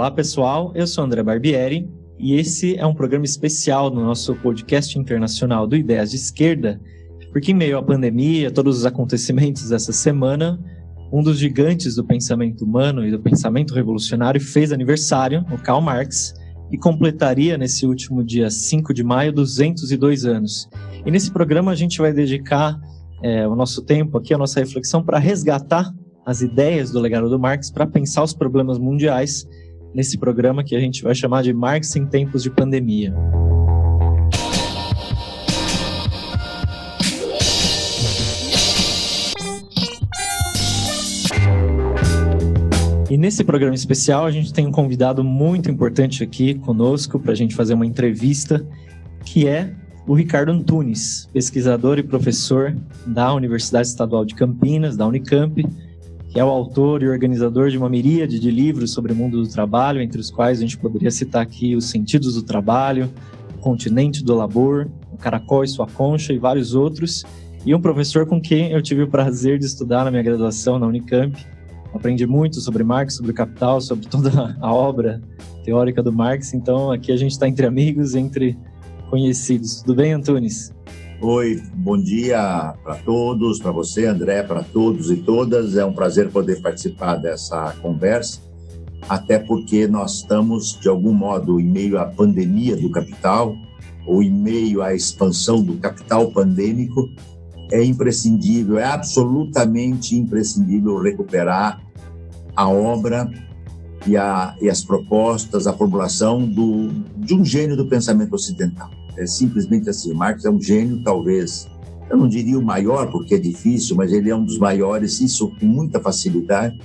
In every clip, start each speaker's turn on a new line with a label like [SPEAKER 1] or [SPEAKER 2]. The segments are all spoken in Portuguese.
[SPEAKER 1] Olá pessoal, eu sou André Barbieri e esse é um programa especial no nosso podcast internacional do Ideias de Esquerda, porque em meio à pandemia, todos os acontecimentos dessa semana, um dos gigantes do pensamento humano e do pensamento revolucionário fez aniversário, o Karl Marx, e completaria nesse último dia 5 de maio 202 anos. E nesse programa a gente vai dedicar o nosso tempo aqui, a nossa reflexão, para resgatar as ideias do legado do Marx, para pensar os problemas mundiais nesse programa que a gente vai chamar de Marx em Tempos de Pandemia. E nesse programa especial a gente tem um convidado muito importante aqui conosco para a gente fazer uma entrevista, que é o Ricardo Antunes, pesquisador e professor da Universidade Estadual de Campinas, da Unicamp, que é o autor e organizador de uma miríade de livros sobre o mundo do trabalho, entre os quais a gente poderia citar aqui Os Sentidos do Trabalho, O Continente do Labor, O Caracol e Sua Concha e vários outros, e um professor com quem eu tive o prazer de estudar na minha graduação na Unicamp. Aprendi muito sobre Marx, sobre o Capital, sobre toda a obra teórica do Marx, então aqui a gente está entre amigos, entre conhecidos. Tudo bem, Antunes?
[SPEAKER 2] Oi, bom dia para todos, para você, André, para todos e todas. É um prazer poder participar dessa conversa, até porque nós estamos, de algum modo, em meio à pandemia do capital, ou em meio à expansão do capital pandêmico. É imprescindível, é absolutamente imprescindível recuperar a obra e as propostas, a formulação de um gênio do pensamento ocidental. É simplesmente assim, Marx é um gênio, talvez, eu não diria o maior, porque é difícil, mas ele é um dos maiores, isso com muita facilidade,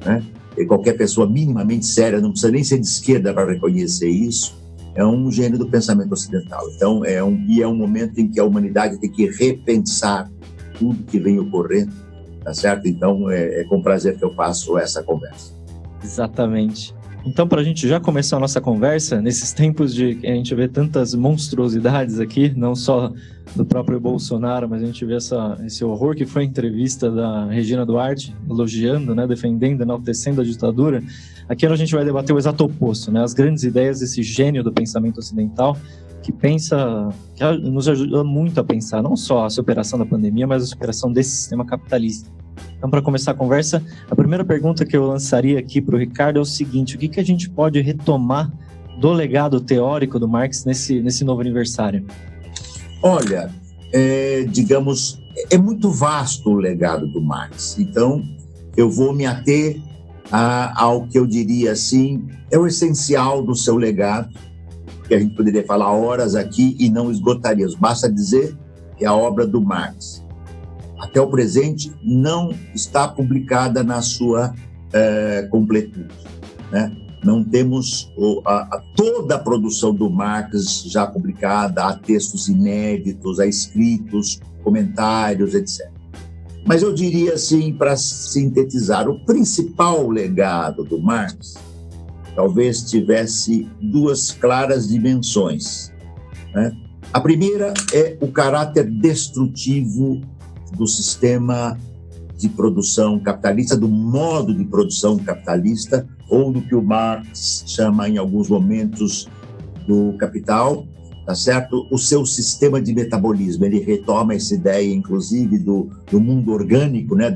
[SPEAKER 2] né? E qualquer pessoa minimamente séria, não precisa nem ser de esquerda para reconhecer isso, é um gênio do pensamento ocidental. Então, é um momento em que a humanidade tem que repensar tudo que vem ocorrendo, tá certo? Então, é com prazer que eu faço essa conversa.
[SPEAKER 1] Exatamente. Então, para a gente já começar a nossa conversa, nesses tempos de que a gente vê tantas monstruosidades aqui, não só do próprio Bolsonaro, mas a gente vê esse horror que foi a entrevista da Regina Duarte, elogiando, né, defendendo, enaltecendo a ditadura. Aqui a gente vai debater o exato oposto, né, as grandes ideias desse gênio do pensamento ocidental, que nos ajuda muito a pensar não só a superação da pandemia, mas a superação desse sistema capitalista. Então, para começar a conversa, a primeira pergunta que eu lançaria aqui para o Ricardo é o seguinte: o que a gente pode retomar do legado teórico do Marx nesse novo aniversário?
[SPEAKER 2] Olha, digamos, é muito vasto o legado do Marx, então eu vou me ater ao que eu diria assim, é o essencial do seu legado, que a gente poderia falar horas aqui e não esgotaríamos, basta dizer que a obra do Marx, até o presente, não está publicada na sua completude, né? Não temos toda a produção do Marx já publicada, há textos inéditos, há escritos, comentários, etc. Mas eu diria assim, para sintetizar, o principal legado do Marx talvez tivesse duas claras dimensões, né? A primeira é o caráter destrutivo do sistema de produção capitalista, do modo de produção capitalista, ou do que o Marx chama em alguns momentos do capital, tá certo? O seu sistema de metabolismo. Ele retoma essa ideia, inclusive, do mundo orgânico, né?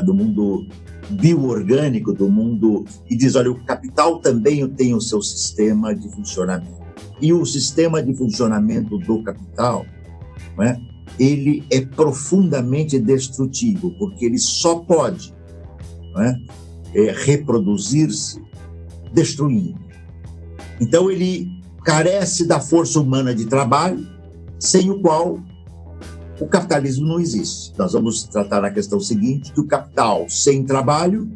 [SPEAKER 2] Do mundo bioorgânico, do mundo, e diz, olha, o capital também tem o seu sistema de funcionamento. E o sistema de funcionamento do capital, né? Ele é profundamente destrutivo, porque ele só pode, né, reproduzir-se destruindo. Então, ele carece da força humana de trabalho, sem o qual o capitalismo não existe. Nós vamos tratar na questão seguinte, que o capital sem trabalho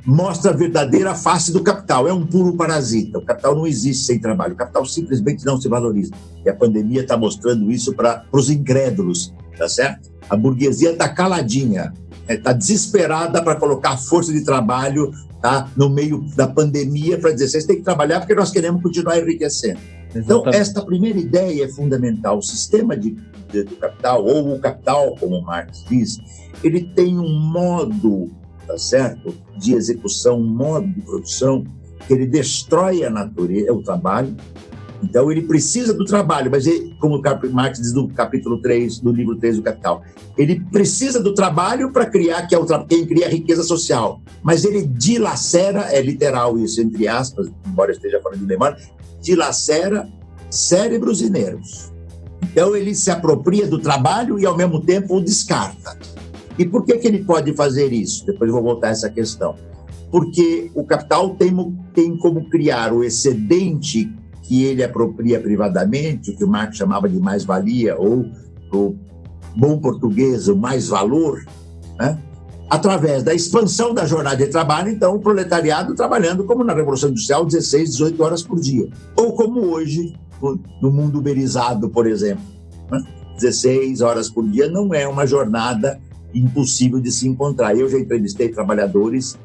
[SPEAKER 2] mostra a verdadeira face do capital, é um puro parasita. O capital não existe sem trabalho, o capital simplesmente não se valoriza. E a pandemia está mostrando isso para os incrédulos, tá certo? A burguesia está caladinha, está desesperada para colocar a força de trabalho, tá, no meio da pandemia, para dizer, vocês têm que trabalhar porque nós queremos continuar enriquecendo. Então, esta primeira ideia é fundamental. O sistema do capital, ou o capital, como Marx diz, ele tem um modo, tá certo, de execução, um modo de produção ele destrói a natureza, o trabalho. Então, ele precisa do trabalho, mas ele, como o Marx diz no capítulo 3, do livro 3 do Capital, ele precisa do trabalho para criar, que é quem cria a riqueza social. Mas ele dilacera, é literal isso, entre aspas, embora eu esteja falando de memória, dilacera cérebros e nervos. Então, ele se apropria do trabalho e, ao mesmo tempo, o descarta. E por que ele pode fazer isso? Depois eu vou voltar a essa questão. Porque o capital tem como criar o excedente que ele apropria privadamente, o que o Marx chamava de mais-valia, ou, o bom português, o mais-valor, né? Através da expansão da jornada de trabalho, então, o proletariado trabalhando, como na Revolução Industrial, 16, 18 horas por dia. Ou como hoje, no mundo uberizado, por exemplo, né? 16 horas por dia não é uma jornada impossível de se encontrar. Eu já entrevistei trabalhadores,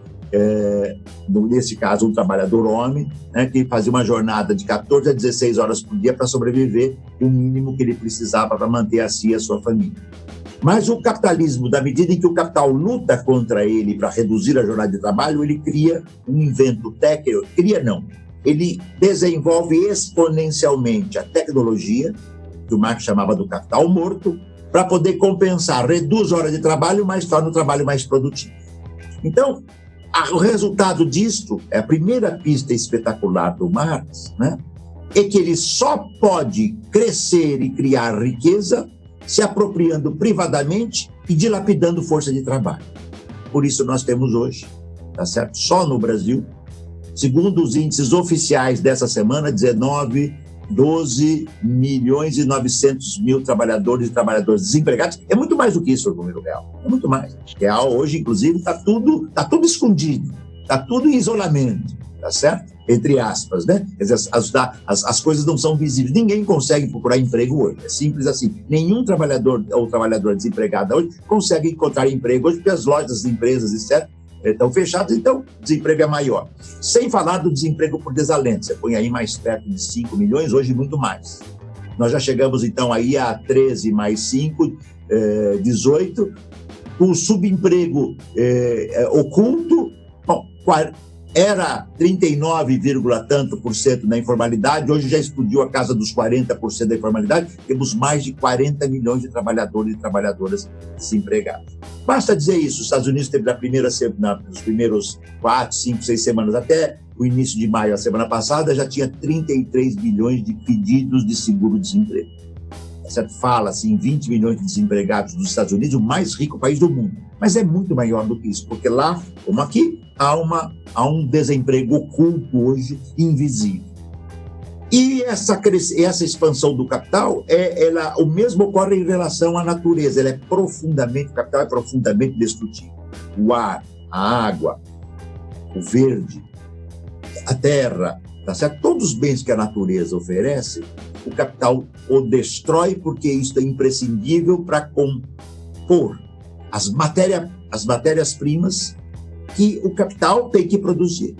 [SPEAKER 2] nesse caso um trabalhador homem, né, que fazia uma jornada de 14 a 16 horas por dia para sobreviver o mínimo que ele precisava para manter a si e a sua família. Mas o capitalismo, da medida em que o capital luta contra ele para reduzir a jornada de trabalho, ele cria um invento técnico, ele desenvolve exponencialmente a tecnologia, que o Marx chamava do capital morto, para poder compensar, reduz horas de trabalho, mas torna o trabalho mais produtivo. Então, o resultado disto, é a primeira pista espetacular do Marx, né, é que ele só pode crescer e criar riqueza se apropriando privadamente e dilapidando força de trabalho. Por isso nós temos hoje, tá certo? Só no Brasil, segundo os índices oficiais dessa semana, 12 milhões e 900 mil trabalhadores e trabalhadoras desempregados. É muito mais do que isso o número real. É muito mais. Real hoje, inclusive, está tudo escondido. Está tudo em isolamento. Tá certo? Entre aspas, né? As coisas não são visíveis. Ninguém consegue procurar emprego hoje. É simples assim. Nenhum trabalhador ou trabalhadora desempregada hoje consegue encontrar emprego hoje, porque as lojas, as empresas, etc., estão fechados, então o desemprego é maior. Sem falar do desemprego por desalento, você põe aí mais perto de 5 milhões, hoje muito mais. Nós já chegamos então aí a 13 mais 5, 18. O subemprego oculto, bom, era 39, tanto por cento na informalidade, hoje já explodiu a casa dos 40% da informalidade, temos mais de 40 milhões de trabalhadores e trabalhadoras desempregados. Basta dizer isso, os Estados Unidos teve nos primeiros 4, 5, 6 semanas, até o início de maio, a semana passada, já tinha 33 milhões de pedidos de seguro-desemprego. Certo? Fala-se em 20 milhões de desempregados dos Estados Unidos, o mais rico país do mundo. Mas é muito maior do que isso, porque lá, como aqui, há um desemprego oculto hoje, invisível. E essa expansão do capital, o mesmo ocorre em relação à natureza. O capital é profundamente destrutivo. O ar, a água, o verde, a terra, tá certo? Todos os bens que a natureza oferece, o capital o destrói porque isso é imprescindível para compor as matérias-primas que o capital tem que produzir.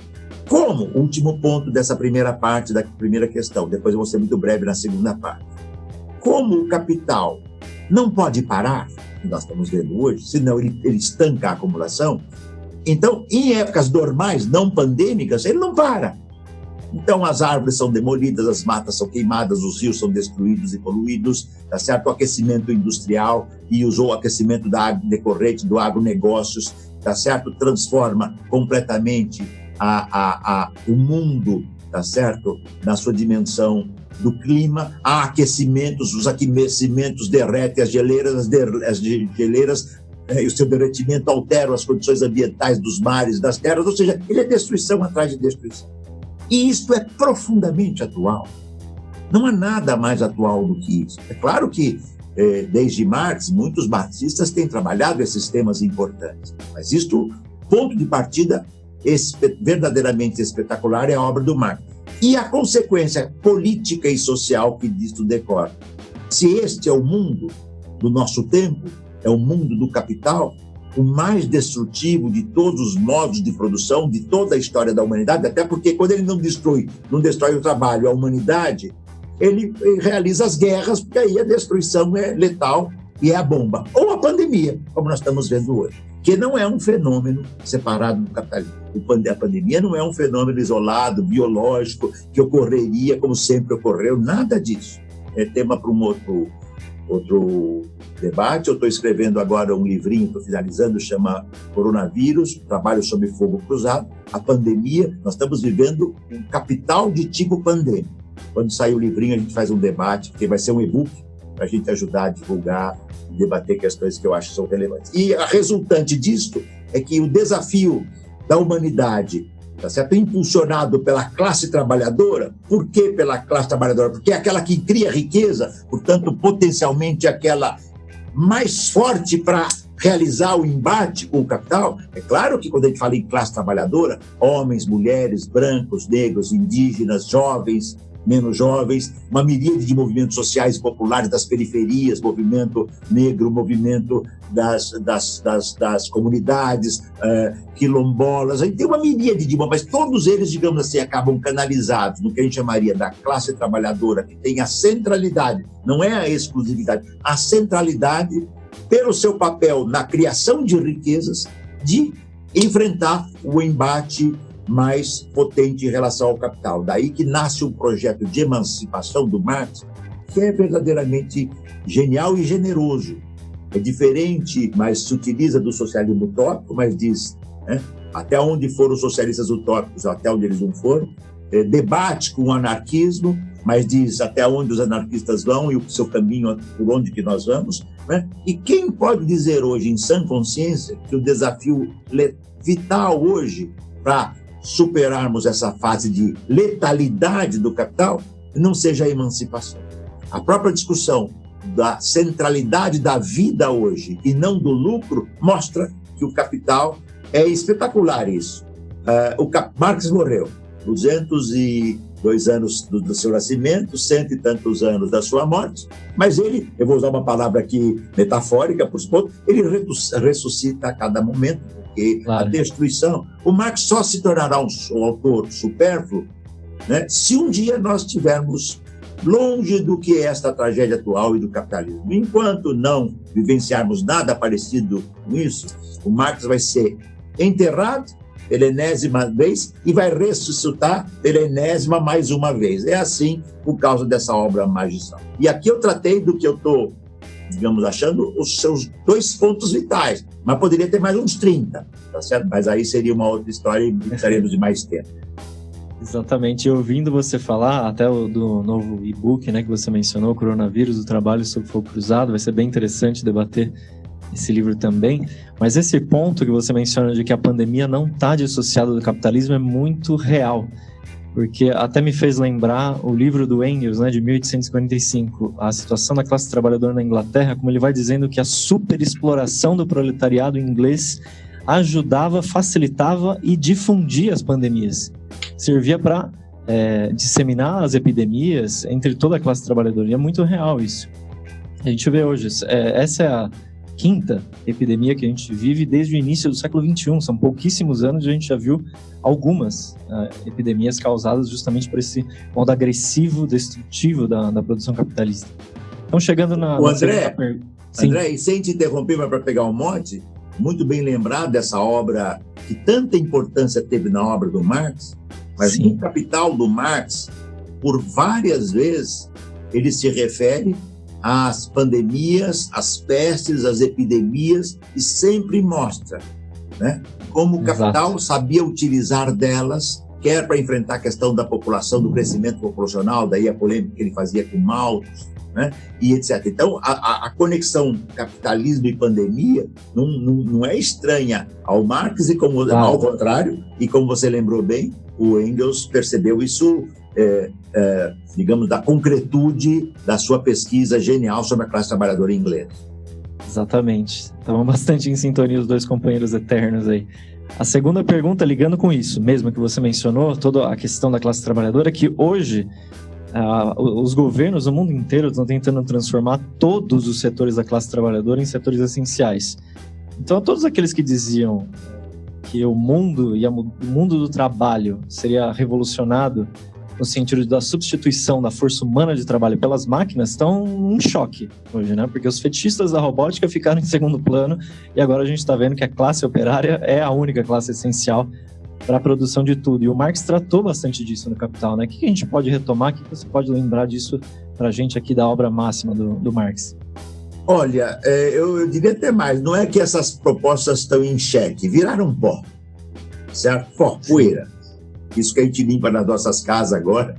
[SPEAKER 2] Como? Último ponto dessa primeira parte, da primeira questão. Depois eu vou ser muito breve na segunda parte. Como o capital não pode parar, que nós estamos vendo hoje, senão ele estanca a acumulação, então, em épocas normais, não pandêmicas, ele não para. Então, as árvores são demolidas, as matas são queimadas, os rios são destruídos e poluídos, tá certo? O aquecimento industrial e o aquecimento decorrente do agronegócios, tá certo? Transforma completamente o mundo, tá certo? Na sua dimensão do clima. Há aquecimentos, os aquecimentos derretem as geleiras, e o seu derretimento altera as condições ambientais dos mares, das terras, ou seja, ele é destruição atrás de destruição. E isto é profundamente atual. Não há nada mais atual do que isso. É claro que, desde Marx, muitos marxistas têm trabalhado esses temas importantes, mas isto, ponto de partida verdadeiramente espetacular, é a obra do Marx. E a consequência política e social que disto decorre. Se este é o mundo do nosso tempo, é o mundo do capital, o mais destrutivo de todos os modos de produção, de toda a história da humanidade, até porque quando ele não destrói o trabalho, a humanidade, ele realiza as guerras, porque aí a destruição é letal e é a bomba. Ou pandemia, como nós estamos vendo hoje, que não é um fenômeno separado do capitalismo. A pandemia não é um fenômeno isolado, biológico, que ocorreria como sempre ocorreu, nada disso. É tema para um outro debate. Eu estou escrevendo agora um livrinho, estou finalizando, chama Coronavírus, Trabalho sob Fogo Cruzado. A pandemia, nós estamos vivendo um capital de tipo pandêmico. Quando sair o livrinho, a gente faz um debate, porque vai ser um e-book, para a gente ajudar a divulgar e debater questões que eu acho que são relevantes. E a resultante disto é que o desafio da humanidade, tá certo? Impulsionado pela classe trabalhadora. Por que pela classe trabalhadora? Porque é aquela que cria riqueza, portanto, potencialmente aquela mais forte para realizar o embate com o capital. É claro que quando a gente fala em classe trabalhadora, homens, mulheres, brancos, negros, indígenas, jovens, menos jovens, uma miríade de movimentos sociais e populares das periferias, movimento negro, movimento das comunidades quilombolas, a gente tem uma miríade de mas todos eles, digamos assim, acabam canalizados no que a gente chamaria da classe trabalhadora, que tem a centralidade, não é a exclusividade, a centralidade pelo seu papel na criação de riquezas, de enfrentar o embate mais potente em relação ao capital. Daí que nasce um projeto de emancipação do Marx, que é verdadeiramente genial e generoso. É diferente, mas se utiliza do socialismo utópico, mas diz, né, até onde foram os socialistas utópicos, até onde eles não foram, debate com o anarquismo, mas diz até onde os anarquistas vão e o seu caminho, por onde que nós vamos, né? E quem pode dizer hoje, em sã consciência, que o desafio vital hoje para superarmos essa fase de letalidade do capital não seja a emancipação? A própria discussão da centralidade da vida hoje e não do lucro mostra que o capital é espetacular isso. Marx morreu, 202 anos do seu nascimento, 100 e tantos anos da sua morte, mas ele, eu vou usar uma palavra aqui metafórica, por suposto, ele ressuscita a cada momento, porque claro, a destruição... O Marx só se tornará um autor supérfluo, né, se um dia nós estivermos longe do que é esta tragédia atual e do capitalismo. Enquanto não vivenciarmos nada parecido com isso, o Marx vai ser enterrado pela enésima vez e vai ressuscitar pela enésima mais uma vez. É assim por causa dessa obra magistral. E aqui eu tratei do que eu estou, digamos, achando os seus 2 pontos vitais, mas poderia ter mais uns 30, tá certo? Mas aí seria uma outra história e precisaríamos de mais tempo.
[SPEAKER 1] Exatamente, ouvindo você falar, até do novo e-book, né, que você mencionou, Coronavírus, o Trabalho sob Fogo Cruzado, vai ser bem interessante debater esse livro também, mas esse ponto que você menciona de que a pandemia não está dissociada do capitalismo é muito real, porque até me fez lembrar o livro do Engels, né, de 1845, A Situação da Classe Trabalhadora na Inglaterra, como ele vai dizendo que a superexploração do proletariado inglês ajudava, facilitava e difundia as pandemias. Servia para disseminar as epidemias entre toda a classe trabalhadora. E é muito real isso. A gente vê hoje, essa é a 5ª epidemia que a gente vive desde o início do século XXI. São pouquíssimos anos e a gente já viu algumas epidemias causadas justamente por esse modo agressivo, destrutivo da produção capitalista. Então, chegando na...
[SPEAKER 2] André, e sem te interromper, mas para pegar um monte, muito bem lembrado dessa obra que tanta importância teve na obra do Marx, mas no Capital do Marx, por várias vezes, ele se refere às pandemias, às pestes, às epidemias, e sempre mostra, né, como o capital sabia utilizar delas, quer para enfrentar a questão da população, do crescimento populacional, daí a polêmica que ele fazia com Malthus, né, e etc. Então, a conexão capitalismo e pandemia não é estranha ao Marx, e como, ao contrário, e como você lembrou bem, o Engels percebeu isso, digamos, da concretude da sua pesquisa genial sobre a classe trabalhadora inglesa.
[SPEAKER 1] Exatamente. Estavam bastante em sintonia os 2 companheiros eternos aí. A segunda pergunta, ligando com isso, mesmo que você mencionou, toda a questão da classe trabalhadora, que hoje os governos do mundo inteiro estão tentando transformar todos os setores da classe trabalhadora em setores essenciais. Então, todos aqueles que diziam que o mundo do trabalho seria revolucionado no sentido da substituição da força humana de trabalho pelas máquinas, estão em choque hoje, né? Porque os fetichistas da robótica ficaram em segundo plano e agora a gente está vendo que a classe operária é a única classe essencial para a produção de tudo. E o Marx tratou bastante disso no Capital, né? O que a gente pode retomar? O que você pode lembrar disso para a gente aqui da obra máxima do Marx?
[SPEAKER 2] Olha, eu diria até mais, não é que essas propostas estão em xeque, viraram pó, certo? Pó, poeira. Isso que a gente limpa nas nossas casas agora,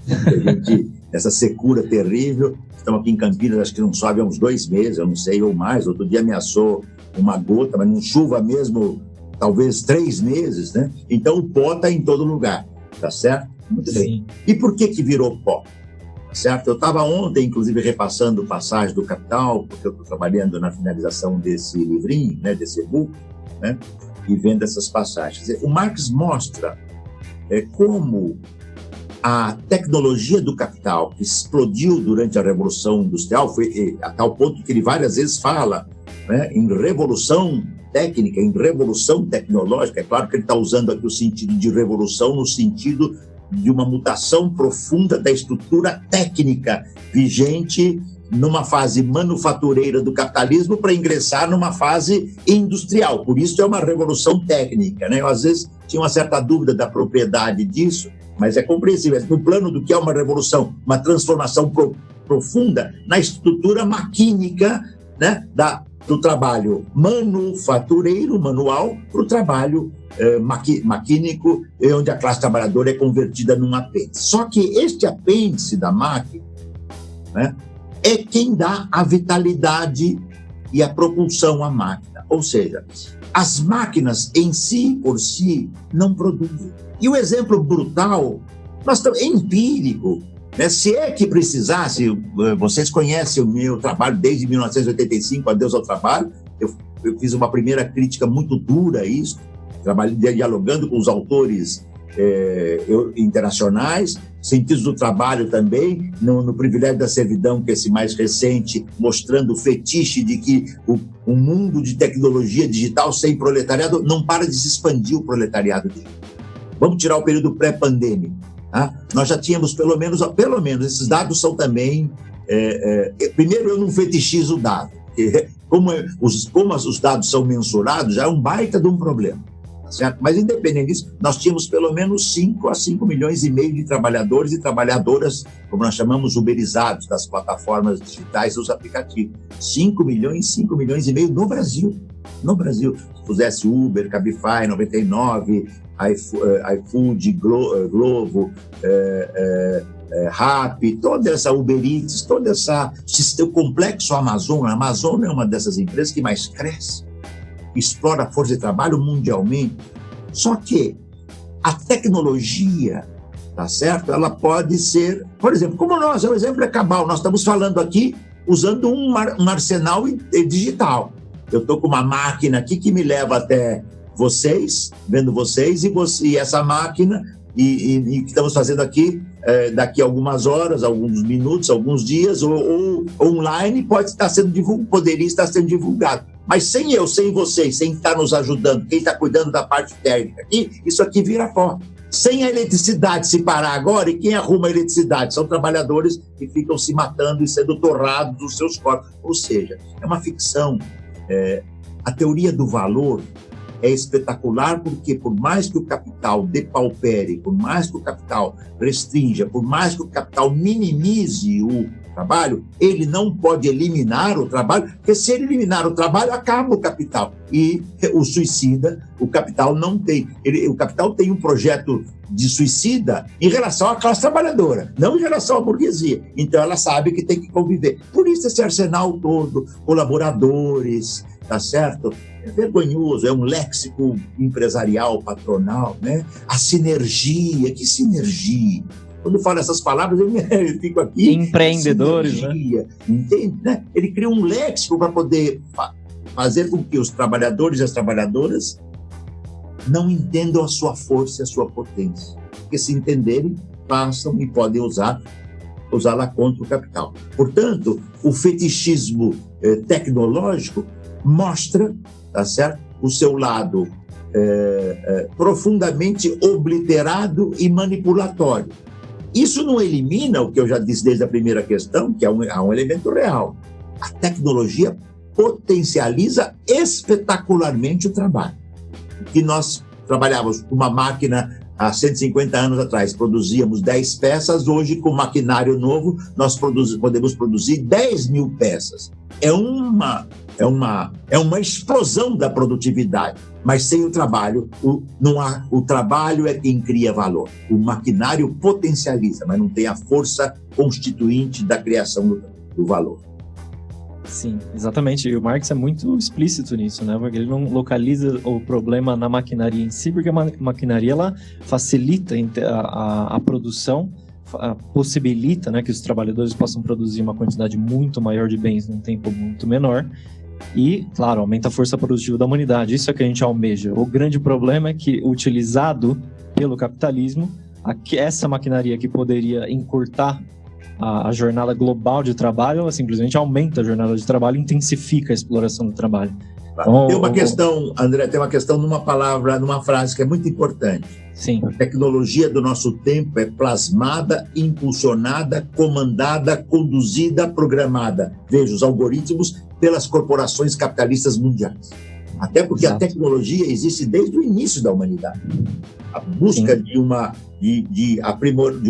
[SPEAKER 2] essa secura terrível. Estamos aqui em Campinas, acho que não chove há uns 2 meses, eu não sei, ou mais. Outro dia ameaçou uma gota, mas não chuva mesmo, talvez 3 meses, né? Então o pó está em todo lugar, tá certo? Muito bem. E por que virou pó? Certo? Eu estava ontem, inclusive, repassando passagem do Capital, porque eu estou trabalhando na finalização desse livrinho, né, desse e-book, né, e vendo essas passagens. O Marx mostra como a tecnologia do capital, que explodiu durante a Revolução Industrial, foi a tal ponto que ele várias vezes fala, né, em revolução técnica, em revolução tecnológica. É claro que ele está usando aqui o sentido de revolução no sentido de uma mutação profunda da estrutura técnica vigente numa fase manufatureira do capitalismo para ingressar numa fase industrial. Por isso é uma revolução técnica, né? Eu, às vezes, tinha uma certa dúvida da propriedade disso, mas é compreensível. No plano do que é uma revolução, uma transformação profunda na estrutura maquínica, né, do trabalho manufatureiro, manual, para o trabalho maquínico, onde a classe trabalhadora é convertida num apêndice. Só que este apêndice da máquina, né, é quem dá a vitalidade e a propulsão à máquina. Ou seja, as máquinas em si, por si, não produzem. E o exemplo brutal, é empírico, né? Se é que precisasse, vocês conhecem o meu trabalho desde 1985, Adeus ao Trabalho, eu fiz uma primeira crítica muito dura a isso, trabalhei dialogando com os autores internacionais, cientistas do trabalho também, no Privilégio da Servidão, que é esse mais recente, mostrando o fetiche de que o mundo de tecnologia digital sem proletariado não para de se expandir o proletariado digital. Vamos tirar o período pré-pandêmico. Tá? Nós já tínhamos pelo menos, esses dados são também... primeiro, eu não fetichizo o dado, porque como os dados são mensurados, já é um baita de um problema. Certo? Mas, independente disso, nós tínhamos pelo menos 5 a 5 milhões e meio de trabalhadores e trabalhadoras, como nós chamamos, uberizados, das plataformas digitais, dos aplicativos. 5 milhões e meio no Brasil. No Brasil. Se pusesse Uber, Cabify, 99, iFood, Glovo, Rappi, toda essa Uber Eats, todo o complexo Amazon. A Amazon é uma dessas empresas que mais cresce, explora a força de trabalho mundialmente. Só que a tecnologia, tá certo? Ela pode ser, por exemplo, como nós, o exemplo é cabal, nós estamos falando aqui usando um arsenal digital. Eu estou com uma máquina aqui que me leva até vocês, vendo vocês, e essa máquina, e que estamos fazendo aqui, daqui a algumas horas, alguns minutos, alguns dias, ou online, poderia estar sendo divulgado. Mas sem eu, sem vocês, sem estar nos ajudando, quem está cuidando da parte técnica aqui, isso aqui vira pó. Sem a eletricidade se parar agora, e quem arruma a eletricidade? São trabalhadores que ficam se matando e sendo torrados dos seus corpos. Ou seja, é uma ficção. A teoria do valor é espetacular, porque por mais que o capital depaupere, por mais que o capital restrinja, por mais que o capital minimize o trabalho, ele não pode eliminar o trabalho, porque se ele eliminar o trabalho, acaba o capital. E o suicida, o capital não tem. O capital tem um projeto de suicida em relação à classe trabalhadora, não em relação à burguesia. Então ela sabe que tem que conviver. Por isso esse arsenal todo, colaboradores, tá certo? É vergonhoso, é um léxico empresarial, patronal, né? A sinergia, que sinergia? Quando eu falo essas palavras, eu fico aqui...
[SPEAKER 1] Empreendedores, sinergia,
[SPEAKER 2] né? Entende? Né? Ele cria um léxico para poder fazer com que os trabalhadores e as trabalhadoras não entendam a sua força e a sua potência. Porque se entenderem, passam e podem usá-la contra o capital. Portanto, o fetichismo tecnológico mostra, tá certo, o seu lado profundamente obliterado e manipulatório. Isso não elimina o que eu já disse desde a primeira questão, que há um elemento real. A tecnologia potencializa espetacularmente o trabalho. Que nós trabalhávamos com uma máquina há 150 anos atrás, produzíamos 10 peças, hoje com maquinário novo nós podemos produzir 10 mil peças. É uma explosão da produtividade, mas sem o trabalho, o trabalho é quem cria valor. O maquinário potencializa, mas não tem a força constituinte da criação do valor.
[SPEAKER 1] Sim, exatamente. E o Marx é muito explícito nisso, né? Porque ele não localiza o problema na maquinaria em si, porque a maquinaria ela facilita a produção, possibilita, né, que os trabalhadores possam produzir uma quantidade muito maior de bens num tempo muito menor e, claro, aumenta a força produtiva da humanidade. Isso é que a gente almeja. O grande problema é que, utilizado pelo capitalismo, essa maquinaria que poderia encurtar a jornada global de trabalho, ela simplesmente aumenta a jornada de trabalho e intensifica a exploração do trabalho.
[SPEAKER 2] Tem uma questão, André, numa palavra, numa frase que é muito importante.
[SPEAKER 1] Sim.
[SPEAKER 2] A tecnologia do nosso tempo é plasmada, impulsionada, comandada, conduzida, programada. Veja, os algoritmos pelas corporações capitalistas mundiais. Até porque Exato. A tecnologia existe desde o início da humanidade. A busca de um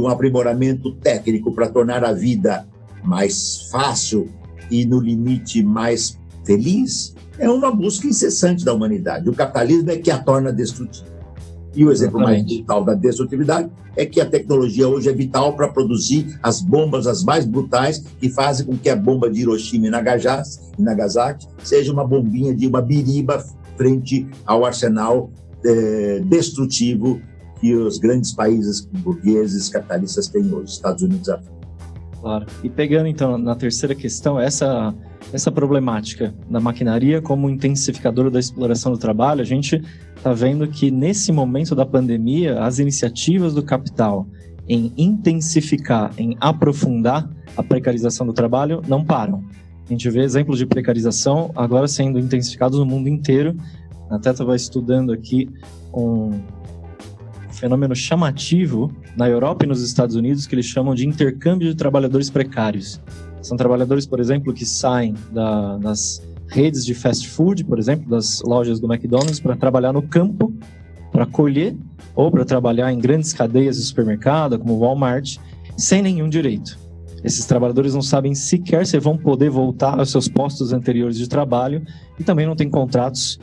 [SPEAKER 2] aprimoramento técnico para tornar a vida mais fácil e, no limite, mais feliz, é uma busca incessante da humanidade. O capitalismo é que a torna destrutiva. E o exemplo mais brutal da destrutividade é que a tecnologia hoje é vital para produzir as bombas as mais brutais que fazem com que a bomba de Hiroshima e Nagasaki seja uma bombinha de uma biriba frente ao arsenal destrutivo que os grandes países burgueses capitalistas têm hoje, Estados Unidos e África.
[SPEAKER 1] Claro. E pegando então na terceira questão, essa problemática da maquinaria como intensificadora da exploração do trabalho, a gente está vendo que nesse momento da pandemia, as iniciativas do capital em intensificar, em aprofundar a precarização do trabalho não param. A gente vê exemplos de precarização agora sendo intensificados no mundo inteiro. Até estava estudando aqui um fenômeno chamativo na Europa e nos Estados Unidos que eles chamam de intercâmbio de trabalhadores precários. São trabalhadores, por exemplo, que saem das redes de fast food, por exemplo, das lojas do McDonald's, para trabalhar no campo, para colher, ou para trabalhar em grandes cadeias de supermercado, como Walmart, sem nenhum direito. Esses trabalhadores não sabem sequer se vão poder voltar aos seus postos anteriores de trabalho e também não têm contratos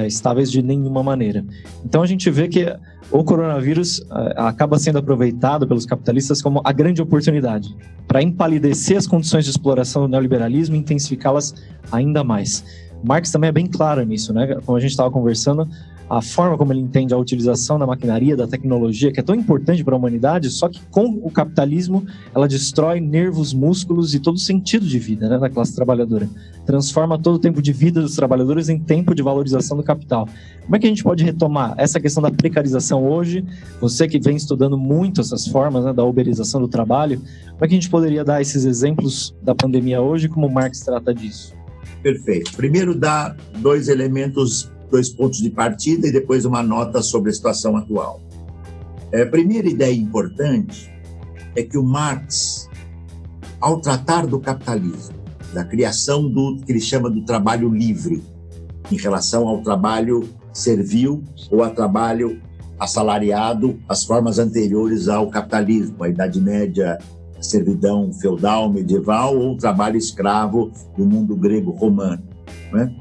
[SPEAKER 1] estáveis de nenhuma maneira. Então a gente vê que o coronavírus acaba sendo aproveitado pelos capitalistas como a grande oportunidade para empalidecer as condições de exploração do neoliberalismo e intensificá-las ainda mais. Marx também é bem claro nisso, né? Como a gente estava conversando, a forma como ele entende a utilização da maquinaria, da tecnologia, que é tão importante para a humanidade, só que com o capitalismo ela destrói nervos, músculos e todo o sentido de vida, né, da classe trabalhadora. Transforma todo o tempo de vida dos trabalhadores em tempo de valorização do capital. Como é que a gente pode retomar essa questão da precarização hoje? Você que vem estudando muito essas formas, né, da uberização do trabalho, como é que a gente poderia dar esses exemplos da pandemia hoje e como Marx trata disso?
[SPEAKER 2] Perfeito. Primeiro dá dois pontos de partida e depois uma nota sobre a situação atual. A primeira ideia importante é que o Marx, ao tratar do capitalismo, da criação do que ele chama do trabalho livre, em relação ao trabalho servil ou ao trabalho assalariado, as formas anteriores ao capitalismo, a Idade Média, a servidão feudal, medieval ou o trabalho escravo do mundo grego-romano, né?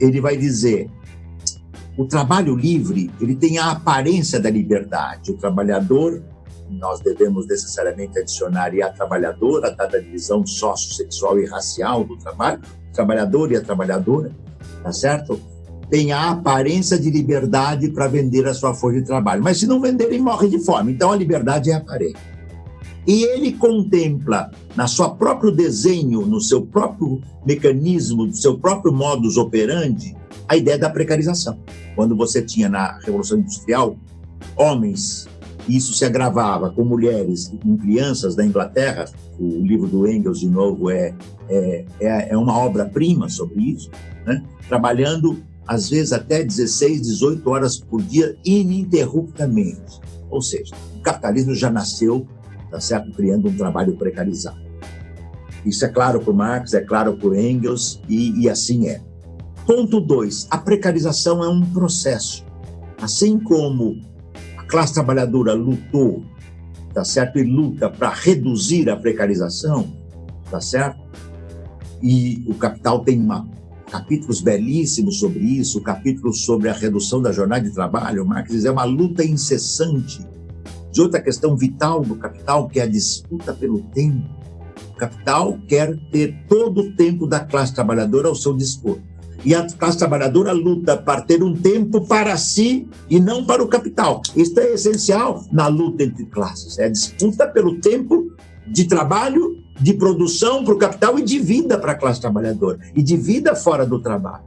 [SPEAKER 2] Ele vai dizer: o trabalho livre, ele tem a aparência da liberdade. O trabalhador, nós devemos necessariamente adicionar e a trabalhadora, dada a divisão sociossexual e racial do trabalho, o trabalhador e a trabalhadora, tá certo? Tem a aparência de liberdade para vender a sua força de trabalho. Mas se não vender, ele morre de fome. Então a liberdade é aparente. E ele contempla, na sua próprio desenho, no seu próprio mecanismo, no seu próprio modus operandi, a ideia da precarização. Quando você tinha na Revolução Industrial homens, e isso se agravava com mulheres e com crianças da Inglaterra, o livro do Engels, de novo, é uma obra-prima sobre isso, né? Trabalhando, às vezes, até 16, 18 horas por dia, ininterruptamente. Ou seja, o capitalismo já nasceu tá certo? Criando um trabalho precarizado. Isso é claro por Marx, é claro por Engels, e assim é. Ponto 2, a precarização é um processo. Assim como a classe trabalhadora lutou, tá certo? E luta para reduzir a precarização, tá certo? E o Capital tem capítulos belíssimos sobre isso, capítulos sobre a redução da jornada de trabalho. Marx diz, é uma luta incessante de outra questão vital do Capital, que é a disputa pelo tempo. O Capital quer ter todo o tempo da classe trabalhadora ao seu dispor. E a classe trabalhadora luta para ter um tempo para si e não para o capital. Isso é essencial na luta entre classes. É a disputa pelo tempo de trabalho, de produção para o capital e de vida para a classe trabalhadora. E de vida fora do trabalho.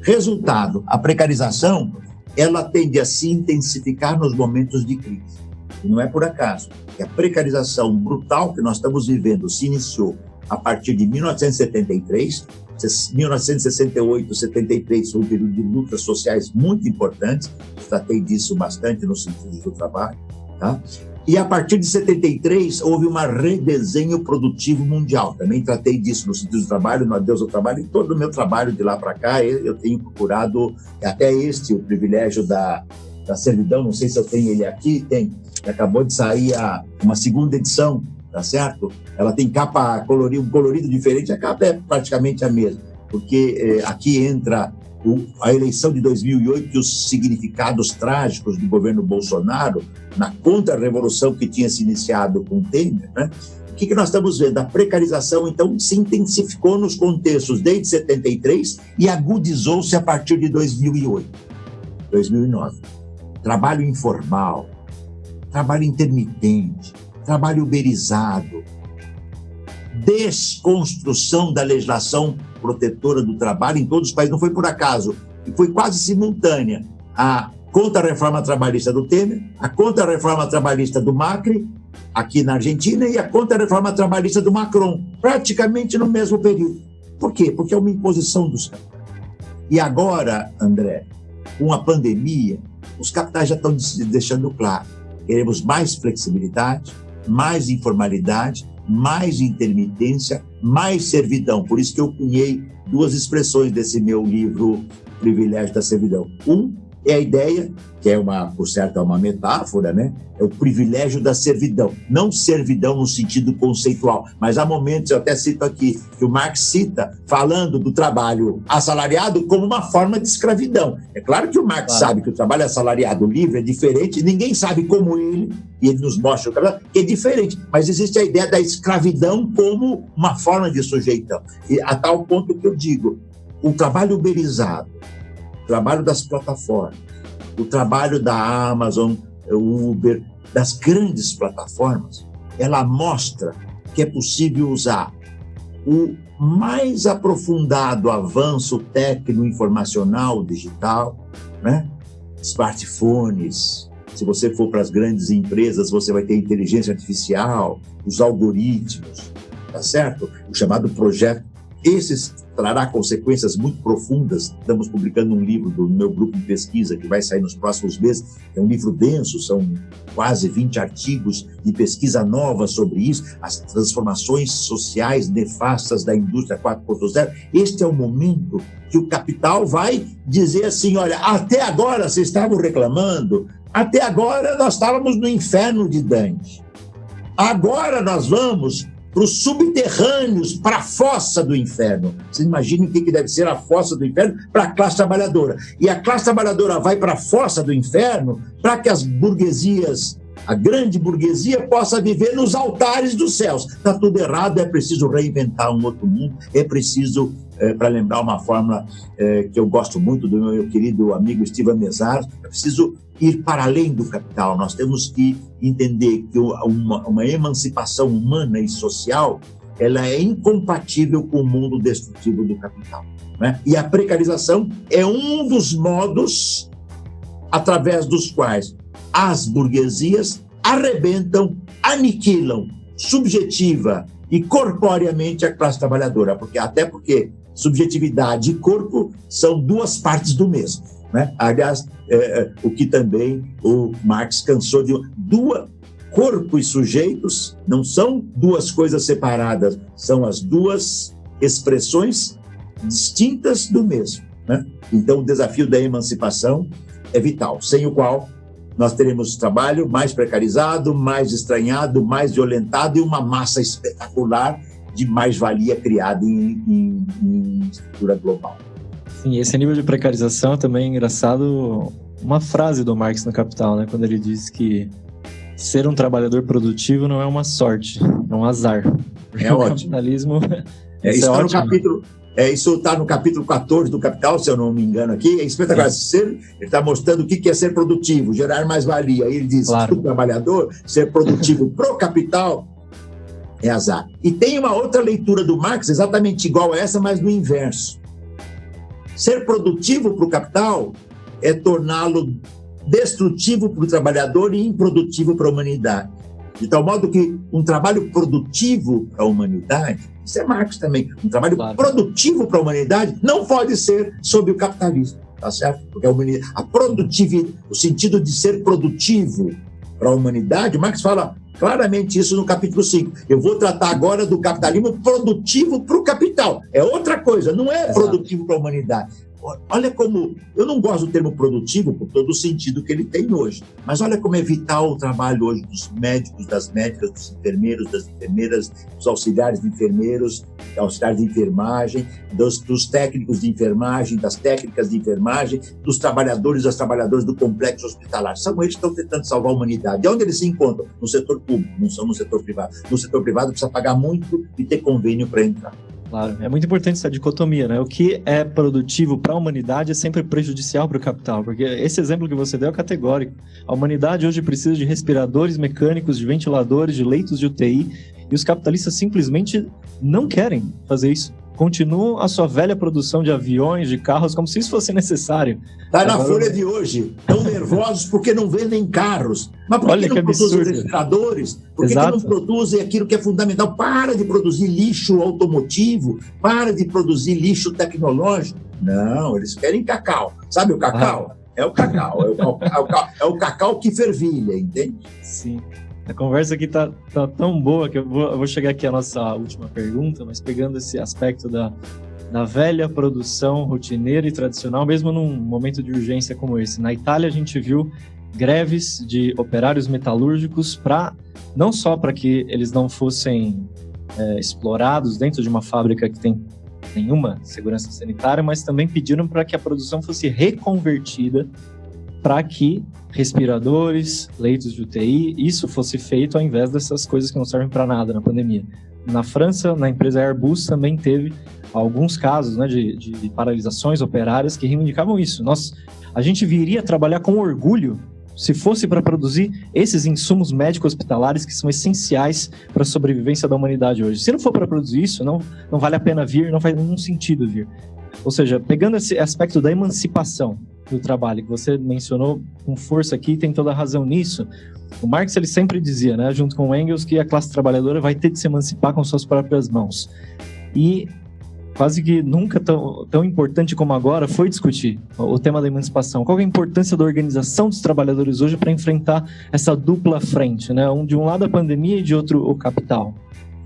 [SPEAKER 2] Resultado, a precarização, ela tende a se intensificar nos momentos de crise. E não é por acaso que a precarização brutal que nós estamos vivendo se iniciou a partir de 1973, 1968, 73 foi um período de lutas sociais muito importantes, tratei disso bastante no sentido do trabalho, tá? E a partir de 73 houve um redesenho produtivo mundial, também tratei disso no sentido do trabalho, no Adeus ao Trabalho, e todo o meu trabalho de lá para cá eu tenho procurado, até o privilégio da servidão, não sei se eu tenho ele aqui, acabou de sair uma segunda edição, tá certo? Ela tem capa colorida, um colorido diferente, a capa é praticamente a mesma, porque aqui entra a eleição de 2008 e os significados trágicos do governo Bolsonaro na contra-revolução que tinha se iniciado com o Temer, né? O que nós estamos vendo? A precarização, então, se intensificou nos contextos desde 73 e agudizou-se a partir de 2008, 2009. Trabalho informal, trabalho intermitente, trabalho uberizado, desconstrução da legislação protetora do trabalho em todos os países, não foi por acaso, e foi quase simultânea a contra-reforma trabalhista do Temer, a contra-reforma trabalhista do Macri, aqui na Argentina, e a contra-reforma trabalhista do Macron, praticamente no mesmo período. Por quê? Porque é uma imposição dos capitais. E agora, André, com a pandemia, os capitais já estão deixando claro, queremos mais flexibilidade, mais informalidade, mais intermitência, mais servidão. Por isso que eu cunhei duas expressões desse meu livro, Privilégio da Servidão. É a ideia, que é por certo, é uma metáfora, né? É o privilégio da servidão. Não servidão no sentido conceitual, mas há momentos, eu até cito aqui, que o Marx cita, falando do trabalho assalariado como uma forma de escravidão. É claro que o Marx sabe que o trabalho assalariado livre é diferente, ninguém sabe como ele, e ele nos mostra que é diferente, mas existe a ideia da escravidão como uma forma de sujeitão. E a tal ponto que eu digo, o trabalho uberizado, o trabalho das plataformas, o trabalho da Amazon, o Uber, das grandes plataformas, ela mostra que é possível usar o mais aprofundado avanço técnico-informacional digital, né? Smartphones. Se você for para as grandes empresas, você vai ter inteligência artificial, os algoritmos, tá certo? O chamado projeto. Esses trará consequências muito profundas. Estamos publicando um livro do meu grupo de pesquisa que vai sair nos próximos meses. É um livro denso, são quase 20 artigos de pesquisa nova sobre isso, as transformações sociais nefastas da indústria 4.0. Este é o momento que o capital vai dizer assim, olha, até agora vocês estavam reclamando, até agora nós estávamos no inferno de Dante. Agora nós vamos para os subterrâneos, para a fossa do inferno. Vocês imaginem o que deve ser a fossa do inferno para a classe trabalhadora. E a classe trabalhadora vai para a fossa do inferno para que as burguesias, a grande burguesia, possa viver nos altares dos céus. Está tudo errado, é preciso reinventar um outro mundo, é preciso, para lembrar uma fórmula que eu gosto muito do meu querido amigo Steven Mezzar, é preciso ir para além do capital. Nós temos que entender que uma emancipação humana e social, ela é incompatível com o mundo destrutivo do capital, né? E a precarização é um dos modos através dos quais as burguesias arrebentam, aniquilam subjetiva e corporeamente a classe trabalhadora, até porque subjetividade e corpo são duas partes do mesmo, né? Aliás, o que também o Marx cansou de corpo e sujeitos não são duas coisas separadas, são as duas expressões distintas do mesmo, né? Então, o desafio da emancipação é vital, sem o qual nós teremos trabalho mais precarizado, mais estranhado, mais violentado e uma massa espetacular de mais-valia criada em estrutura global.
[SPEAKER 1] Sim, esse nível de precarização também é engraçado. Uma frase do Marx no Capital, né? Quando ele diz que ser um trabalhador produtivo não é uma sorte, é um azar.
[SPEAKER 2] É ótimo.
[SPEAKER 1] Capitalismo...
[SPEAKER 2] Isso está no capítulo 14 do Capital, se eu não me engano aqui. É espetacular. Ele está mostrando o que é ser produtivo, gerar mais-valia. Aí ele diz que o trabalhador, ser produtivo pro capital, é azar. E tem uma outra leitura do Marx, exatamente igual a essa, mas no inverso. Ser produtivo para o capital é torná-lo destrutivo para o trabalhador e improdutivo para a humanidade. De tal modo que um trabalho produtivo para a humanidade, isso é Marx também, um trabalho produtivo para a humanidade não pode ser sob o capitalismo, tá certo? Porque a produtividade, o sentido de ser produtivo para a humanidade, Marx fala claramente isso no capítulo 5. Eu vou tratar agora do capitalismo produtivo para o capital. É outra coisa, não é produtivo para a humanidade. Olha como... Eu não gosto do termo produtivo por todo o sentido que ele tem hoje, mas olha como é vital o trabalho hoje dos médicos, das médicas, dos enfermeiros, das enfermeiras, dos auxiliares de enfermeiros, auxiliares de enfermagem, dos técnicos de enfermagem, das técnicas de enfermagem, dos trabalhadores e das trabalhadoras do complexo hospitalar. São eles que estão tentando salvar a humanidade. E onde eles se encontram? No setor público, não são no setor privado. No setor privado precisa pagar muito e ter convênio para entrar.
[SPEAKER 1] Claro, é muito importante essa dicotomia, né? O que é produtivo para a humanidade é sempre prejudicial para o capital, porque esse exemplo que você deu é categórico. A humanidade hoje precisa de respiradores mecânicos, de ventiladores, de leitos de UTI, e os capitalistas simplesmente não querem fazer isso. Continuam a sua velha produção de aviões, de carros, como se isso fosse necessário.
[SPEAKER 2] Está na Folha de hoje. Estão nervosos porque não vendem carros. Mas por que não produzem respiradores? Por que não produzem aquilo que é fundamental? Para de produzir lixo automotivo, para de produzir lixo tecnológico. Não, eles querem cacau. Sabe o cacau? É o cacau. É o cacau que fervilha, entende?
[SPEAKER 1] Sim. A conversa aqui tá tão boa que eu vou chegar aqui à nossa última pergunta, mas pegando esse aspecto da velha produção rotineira e tradicional, mesmo num momento de urgência como esse. Na Itália, a gente viu greves de operários metalúrgicos não só para que eles não fossem explorados dentro de uma fábrica que tem nenhuma segurança sanitária, mas também pediram para que a produção fosse reconvertida para que respiradores, leitos de UTI, isso fosse feito ao invés dessas coisas que não servem para nada na pandemia. Na França, na empresa Airbus, também teve alguns casos, né, de paralisações operárias que reivindicavam isso. A gente viria trabalhar com orgulho se fosse para produzir esses insumos médicos hospitalares que são essenciais para a sobrevivência da humanidade hoje. Se não for para produzir isso, não vale a pena vir, não faz nenhum sentido vir. Ou seja, pegando esse aspecto da emancipação do trabalho, que você mencionou com força aqui, tem toda a razão nisso. O Marx ele sempre dizia, né, junto com o Engels, que a classe trabalhadora vai ter de se emancipar com suas próprias mãos. E quase que nunca tão importante como agora foi discutir o tema da emancipação. Qual é a importância da organização dos trabalhadores hoje para enfrentar essa dupla frente, né? De um lado a pandemia e de outro o capital?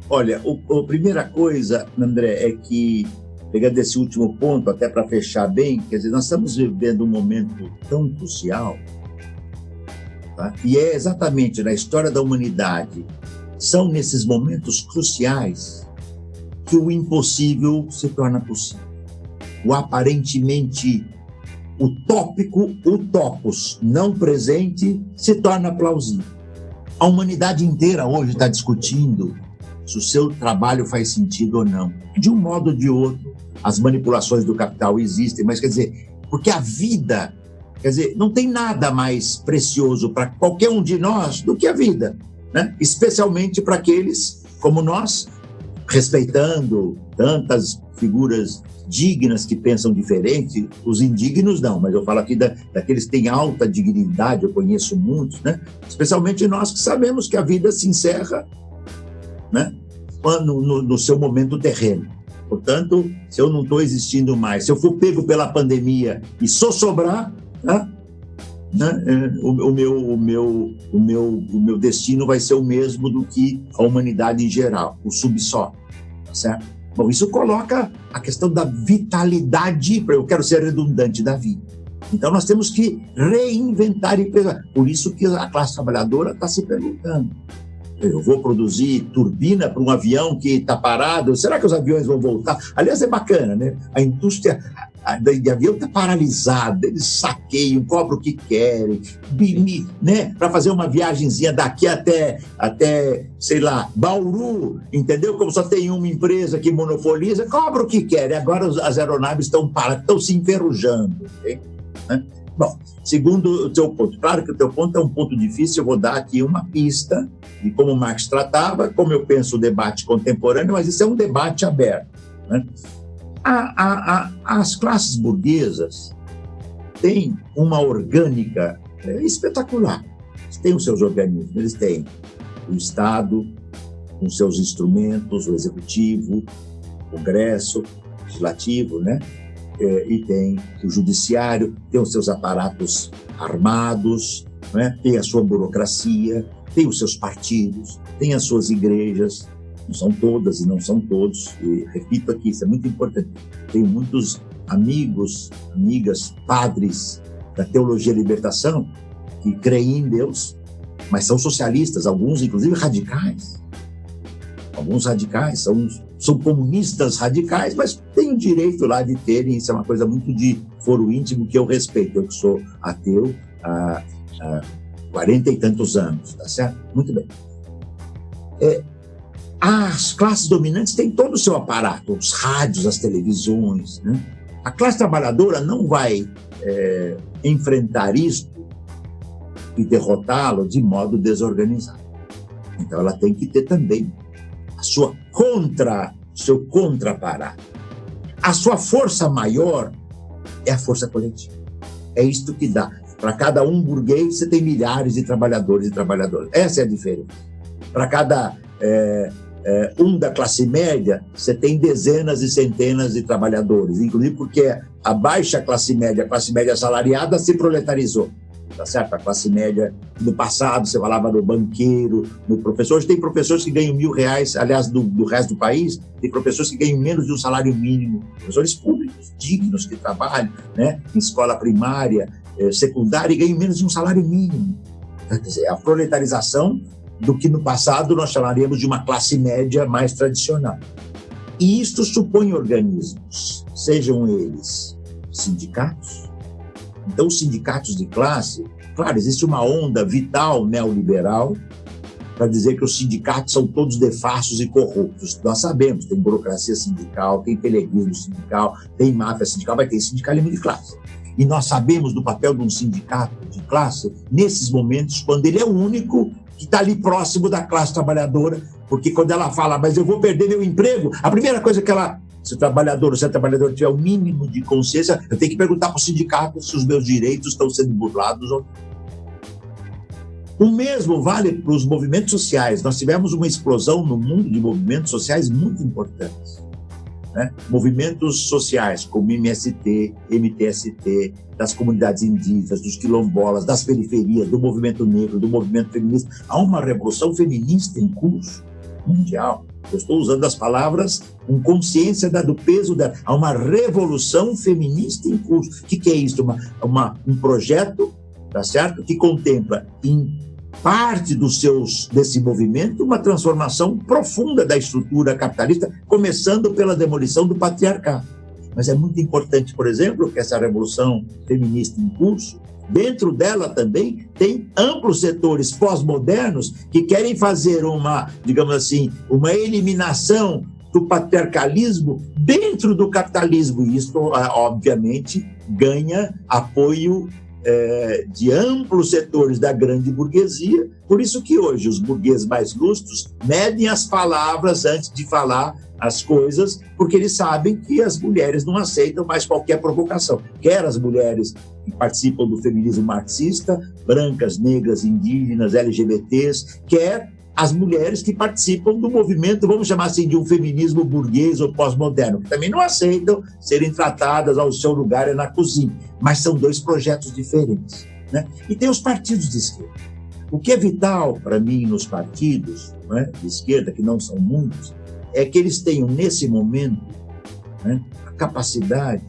[SPEAKER 2] Olha, a primeira coisa, André, é que pegando esse último ponto, até para fechar bem, quer dizer, nós estamos vivendo um momento tão crucial, tá? E é exatamente na história da humanidade, são nesses momentos cruciais que o impossível se torna possível. O aparentemente utópico, utopos, não presente, se torna plausível. A humanidade inteira hoje está discutindo se o seu trabalho faz sentido ou não. De um modo ou de outro, as manipulações do capital existem, mas quer dizer, porque a vida, quer dizer, não tem nada mais precioso para qualquer um de nós do que a vida, né? Especialmente para aqueles como nós, respeitando tantas figuras dignas que pensam diferente, os indignos não, mas eu falo aqui daqueles que têm alta dignidade, eu conheço muitos, né? Especialmente nós que sabemos que a vida se encerra, né, no seu momento terreno. Portanto, se eu não estou existindo mais, se eu for pego pela pandemia e só sobrar, né, né? O meu destino vai ser o mesmo do que a humanidade em geral, o subsolo, tá certo? Bom, isso coloca a questão da vitalidade, eu quero ser redundante, da vida. Então nós temos que reinventar e pensar. Por isso que a classe trabalhadora está se perguntando: eu vou produzir turbina para um avião que está parado? Será que os aviões vão voltar? Aliás, é bacana, né? A indústria de avião está paralisada, eles saqueiam, cobram o que querem, né? Para fazer uma viagenzinha daqui até, sei lá, Bauru, entendeu? Como só tem uma empresa que monopoliza, cobra o que querem. Agora as aeronaves estão se enferrujando, okay? Né? Bom, segundo o teu ponto, claro que o teu ponto é um ponto difícil, eu vou dar aqui uma pista de como Marx tratava, como eu penso o debate contemporâneo, mas isso é um debate aberto, né? As classes burguesas têm uma orgânica espetacular. Eles têm os seus organismos, eles têm o Estado, com seus instrumentos, o Executivo, o Congresso, o Legislativo, né? E tem o Judiciário, tem os seus aparatos armados, né? Tem a sua burocracia, tem os seus partidos, tem as suas igrejas. Não são todas e não são todos, e repito aqui, isso é muito importante. Tenho muitos amigos, amigas, padres da teologia da libertação que creem em Deus, mas são socialistas, alguns inclusive radicais. Alguns radicais são comunistas radicais, mas têm o direito lá de terem, isso é uma coisa muito de foro íntimo que eu respeito, eu que sou ateu há 40 e tantos anos, tá certo? Muito bem. As classes dominantes têm todo o seu aparato, os rádios, as televisões, né? A classe trabalhadora não vai enfrentar isto e derrotá-lo de modo desorganizado. Então ela tem que ter também seu contraaparato. A sua força maior é a força coletiva. É isto que dá. Para cada um burguês, você tem milhares de trabalhadores e trabalhadoras. Essa é a diferença. Para cada um da classe média, você tem dezenas e centenas de trabalhadores, inclusive porque a baixa classe média, a classe média assalariada, se proletarizou, tá certo? A classe média, no passado, você falava no banqueiro, no professor. Hoje tem professores que ganham R$1.000, aliás, do resto do país, tem professores que ganham menos de um salário mínimo, professores públicos, dignos, que trabalham, né, em escola primária, secundária, e ganham menos de um salário mínimo. Quer dizer, a proletarização do que no passado nós chamaríamos de uma classe média mais tradicional. E isto supõe organismos, sejam eles sindicatos. Então, os sindicatos de classe, claro, existe uma onda vital neoliberal para dizer que os sindicatos são todos defassos e corruptos. Nós sabemos, tem burocracia sindical, tem teleguismo sindical, tem máfia sindical, vai ter sindicalismo de classe. E nós sabemos do papel de um sindicato de classe nesses momentos, quando ele é o único que está ali próximo da classe trabalhadora, porque quando ela fala, mas eu vou perder meu emprego, a primeira coisa que ela... Se o trabalhador tiver o mínimo de consciência, eu tenho que perguntar para o sindicato se os meus direitos estão sendo burlados ou não. O mesmo vale para os movimentos sociais. Nós tivemos uma explosão no mundo de movimentos sociais muito importantes, né? Movimentos sociais como MST, MTST, das comunidades indígenas, dos quilombolas, das periferias, do movimento negro, do movimento feminista. Há uma revolução feminista em curso mundial. Eu estou usando as palavras com consciência do peso dela. Há uma revolução feminista em curso. O que é isso? Um projeto, tá certo? Que contempla em parte desse movimento uma transformação profunda da estrutura capitalista, começando pela demolição do patriarcado. Mas é muito importante, por exemplo, que essa revolução feminista em curso, dentro dela também tem amplos setores pós-modernos que querem fazer digamos assim, uma eliminação do patriarcalismo dentro do capitalismo. E isso, obviamente, ganha apoio de amplos setores da grande burguesia. Por isso que hoje os burgueses mais lustros medem as palavras antes de falar as coisas, porque eles sabem que as mulheres não aceitam mais qualquer provocação. Quer as mulheres que participam do feminismo marxista, brancas, negras, indígenas, LGBTs, quer as mulheres que participam do movimento, vamos chamar assim, de um feminismo burguês ou pós-moderno, que também não aceitam serem tratadas ao seu lugar na cozinha. Mas são dois projetos diferentes. né? E tem os partidos de esquerda. O que é vital para mim nos partidos, né, de esquerda, que não são muitos, é que eles tenham, nesse momento, né, a capacidade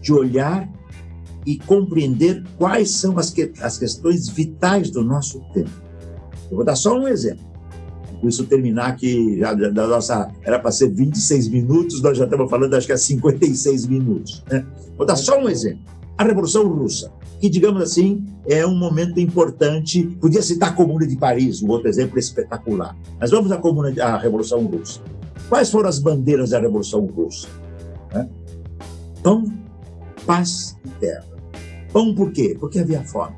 [SPEAKER 2] de olhar e compreender quais são as questões vitais do nosso tempo. Eu vou dar só um exemplo. Com isso terminar, que já da nossa era para ser 26 minutos, nós já estamos falando, acho que é 56 minutos. Né? Vou dar só um exemplo. A Revolução Russa, que, digamos assim, é um momento importante. Podia citar a Comuna de Paris, um outro exemplo espetacular. Mas vamos à Revolução Russa. Quais foram as bandeiras da Revolução Russa? Né? Pão, paz e terra. Pão por quê? Porque havia fome.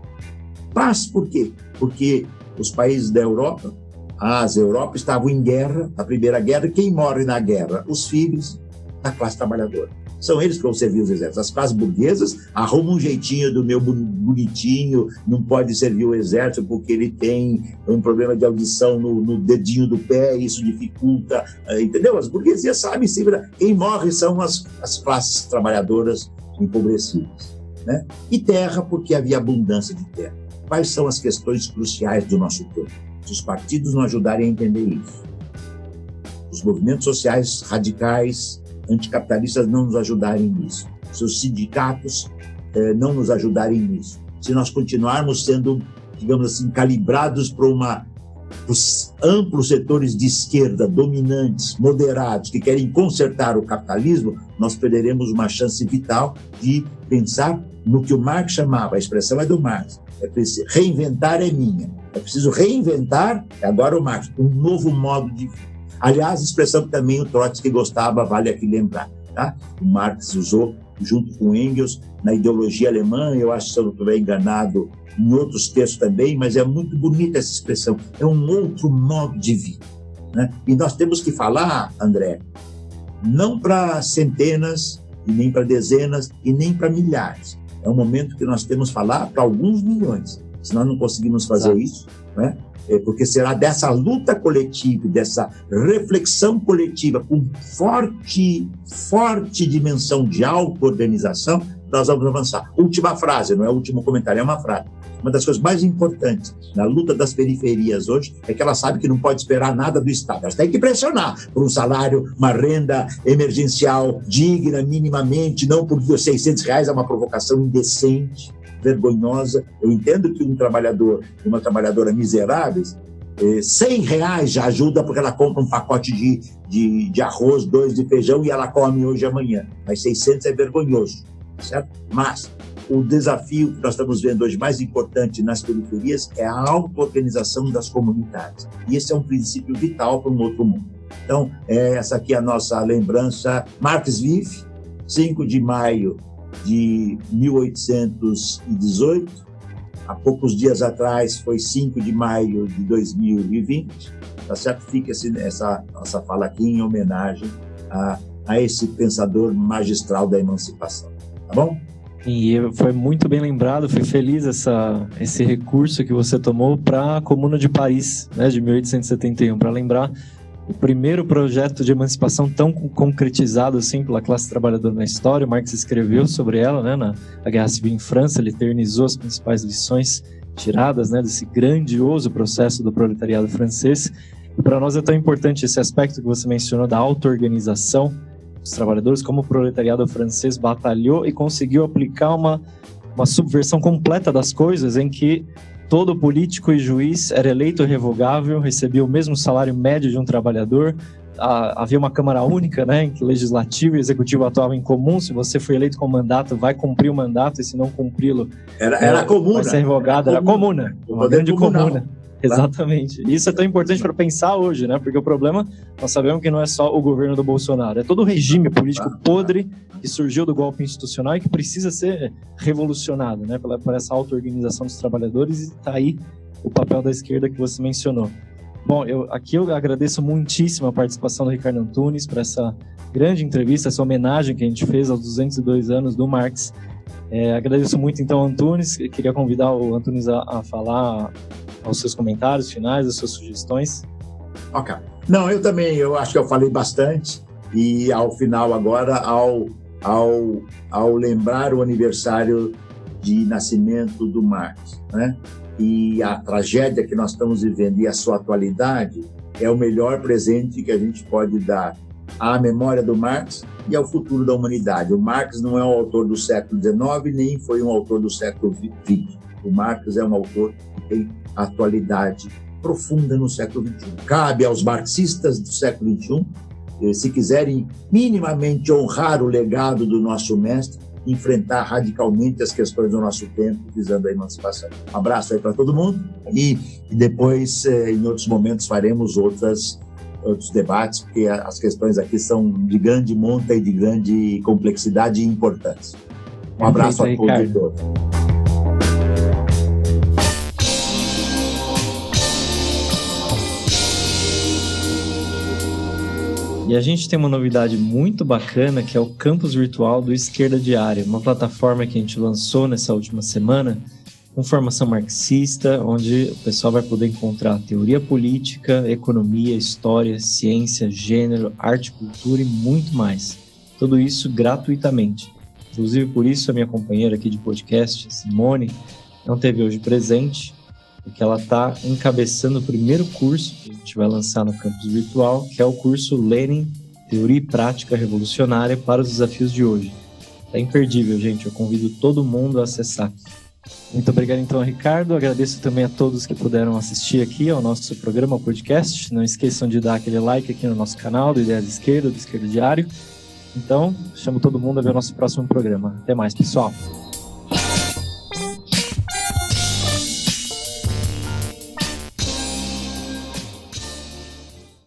[SPEAKER 2] Paz por quê? Porque os países da Europa, as Europas estavam em guerra, a Primeira Guerra, e quem morre na guerra? Os filhos da classe trabalhadora. São eles que vão servir os exércitos. As classes burguesas arrumam um jeitinho do meu bonitinho, não pode servir o exército porque ele tem um problema de audição no dedinho do pé, isso dificulta, entendeu? As burguesias sabem, quem morre são as classes trabalhadoras empobrecidas, né? E terra, porque havia abundância de terra. Quais são as questões cruciais do nosso tempo? Se os partidos não ajudarem a entender isso, os movimentos sociais radicais, anticapitalistas não nos ajudarem nisso, se os sindicatos não nos ajudarem nisso, se nós continuarmos sendo, digamos assim, calibrados para os amplos setores de esquerda dominantes, moderados, que querem consertar o capitalismo, nós perderemos uma chance vital de pensar no que o Marx chamava, a expressão é do Marx, reinventar é minha, é preciso reinventar, agora o Marx, um novo modo de vida. Aliás, expressão que também o Trotsky gostava, vale aqui lembrar. Tá? O Marx usou, junto com Engels, na ideologia alemã, eu acho que se eu não estiver enganado, em outros textos também, mas é muito bonita essa expressão. É um outro modo de vida. Né? E nós temos que falar, André, não para centenas, e nem para dezenas, e nem para milhares. É um momento que nós temos que falar para alguns milhões. Se nós não conseguimos fazer isso, né? Porque será dessa luta coletiva, dessa reflexão coletiva com forte dimensão de auto-organização, nós vamos avançar. Última frase, não é o último comentário, é uma frase. Uma das coisas mais importantes na luta das periferias hoje é que ela sabe que não pode esperar nada do Estado. Elas têm que pressionar por um salário, uma renda emergencial digna, minimamente, não por R$600 é uma provocação indecente, vergonhosa. Eu entendo que um trabalhador e uma trabalhadora miseráveis, R$100 já ajuda porque ela compra um pacote de arroz, 2 de feijão e ela come hoje e amanhã. Mas 600 é vergonhoso, certo? Mas o desafio que nós estamos vendo hoje mais importante nas periferias é a auto-organização das comunidades. E esse é um princípio vital para um outro mundo. Então, essa aqui é a nossa lembrança. Marx vive, 5 de maio de 1818, há poucos dias atrás foi 5 de maio de 2020, tá certo? Fica essa nossa fala aqui em homenagem a esse pensador magistral da emancipação, tá bom?
[SPEAKER 1] E foi muito bem lembrado, fui feliz esse recurso que você tomou para a Comuna de Paris, né, de 1871, para lembrar o primeiro projeto de emancipação tão concretizado assim pela classe trabalhadora na história. Marx escreveu sobre ela, né, na Guerra Civil em França, ele eternizou as principais lições tiradas, né, desse grandioso processo do proletariado francês. E para nós é tão importante esse aspecto que você mencionou da auto-organização dos trabalhadores, como o proletariado francês batalhou e conseguiu aplicar uma subversão completa das coisas, em que todo político e juiz era eleito revogável, recebia o mesmo salário médio de um trabalhador, havia uma Câmara Única, né, em que o Legislativo e o Executivo atuavam em comum. Se você foi eleito com mandato, vai cumprir o mandato, e se não cumpri-lo,
[SPEAKER 2] era comuna,
[SPEAKER 1] vai ser revogado. Era comuna, uma grande comuna. Exatamente. Isso é tão importante para pensar hoje, né? Porque o problema, nós sabemos que não é só o governo do Bolsonaro, é todo o regime político podre que surgiu do golpe institucional e que precisa ser revolucionado, né? Por essa auto-organização dos trabalhadores, e está aí o papel da esquerda que você mencionou. Bom, eu agradeço muitíssimo a participação do Ricardo Antunes para essa grande entrevista, essa homenagem que a gente fez aos 202 anos do Marx. Agradeço muito, então, ao Antunes. Queria convidar o Antunes a falar aos seus comentários finais, as suas sugestões.
[SPEAKER 2] Ok. Não, eu também, eu acho que eu falei bastante, e ao final agora, ao lembrar o aniversário de nascimento do Marx, né? E a tragédia que nós estamos vivendo e a sua atualidade é o melhor presente que a gente pode dar à memória do Marx e ao futuro da humanidade. O Marx não é um autor do século XIX, nem foi um autor do século XX. O Marx é um autor que tem atualidade profunda no século XXI. Cabe aos marxistas do século XXI, se quiserem minimamente honrar o legado do nosso mestre, enfrentar radicalmente as questões do nosso tempo, visando a emancipação. Um abraço aí para todo mundo e depois, em outros momentos, faremos outros debates, porque as questões aqui são de grande monta e de grande complexidade e importância. Um abraço a todos e todas.
[SPEAKER 1] E a gente tem uma novidade muito bacana, que é o Campus Virtual do Esquerda Diária, uma plataforma que a gente lançou nessa última semana, com formação marxista, onde o pessoal vai poder encontrar teoria política, economia, história, ciência, gênero, arte, cultura e muito mais. Tudo isso gratuitamente. Inclusive, por isso, a minha companheira aqui de podcast, Simone, não teve hoje presente, porque ela está encabeçando o primeiro curso que a gente vai lançar no Campus Virtual, que é o curso Lenin, Teoria e Prática Revolucionária para os Desafios de Hoje. É imperdível, gente. Eu convido todo mundo a acessar. Muito obrigado, então, Ricardo. Agradeço também a todos que puderam assistir aqui ao nosso programa, ao podcast. Não esqueçam de dar aquele like aqui no nosso canal do Ideias de Esquerda, do Esquerda Diário. Então, chamo todo mundo a ver o nosso próximo programa. Até mais, pessoal.